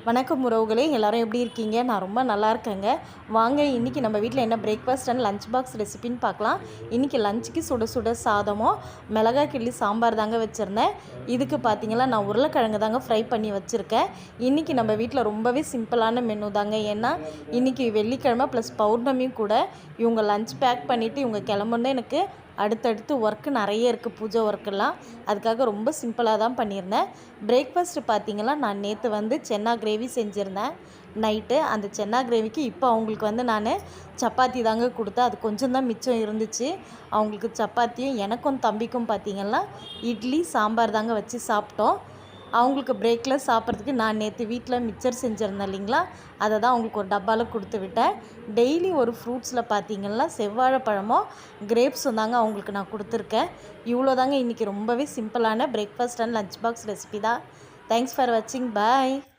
வணக்கம் உறவுகளே, எல்லாரும் எப்படி இருக்கீங்க? நான் ரொம்ப நல்லா இருக்கேங்க. வாங்க இன்றைக்கி நம்ம வீட்டில் என்ன பிரேக்ஃபாஸ்ட் அண்ட் லஞ்ச் பாக்ஸ் ரெசிபின்னு பார்க்கலாம். இன்றைக்கி லஞ்சுக்கு சுட சுட சாதமும் மிளகாய் கிள்ளி சாம்பார் தாங்க வச்சுருந்தேன். இதுக்கு பார்த்தீங்கன்னா நான் உருளைக்கிழங்கு தாங்க ஃப்ரை பண்ணி வச்சுருக்கேன். இன்றைக்கி நம்ம வீட்டில் ரொம்பவே சிம்பிளான மெனு தாங்க. ஏன்னா இன்றைக்கி வெள்ளிக்கிழமை ப்ளஸ் பௌர்ணமியும் கூட. இவங்க லஞ்ச் பேக் பண்ணிவிட்டு இவங்க கிளம்புன்னு எனக்கு அடுத்தடுத்து ஒர்க்கு நிறைய இருக்குது, பூஜை ஒர்க்கெல்லாம். அதுக்காக ரொம்ப சிம்பிளாக தான் பண்ணியிருந்தேன். பிரேக்ஃபாஸ்ட்டு பார்த்திங்கன்னா நான் நேற்று சென்னா கிரேவி செஞ்சுருந்தேன் நைட்டு. அந்த சென்னா கிரேவிக்கு இப்போ அவங்களுக்கு நான் சப்பாத்தி தாங்க கொடுத்தேன். அது கொஞ்சம் தான் மிச்சம் இருந்துச்சு. அவங்களுக்கு சப்பாத்தியும் எனக்கும் தம்பிக்கும் பார்த்திங்கன்னா இட்லி சாம்பார் தாங்க வச்சு சாப்பிட்டோம். அவங்களுக்கு பிரேக்கில் சாப்பிட்றதுக்கு நான் நேற்று வீட்டில் மிக்சர் செஞ்சுருந்தேன் இல்லைங்களா, அதை தான் அவங்களுக்கு ஒரு டப்பாவில் கொடுத்து விட்டேன். டெய்லி ஒரு ஃப்ரூட்ஸில் பார்த்திங்கன்னா செவ்வாழைப்பழமும் கிரேப்ஸும் தாங்க அவங்களுக்கு நான் கொடுத்துருக்கேன். இவ்வளோ தாங்க இன்றைக்கி ரொம்பவே சிம்பிளான breakfast and lunch box recipe தான். தேங்க்ஸ் ஃபார் வாட்சிங். பாய்.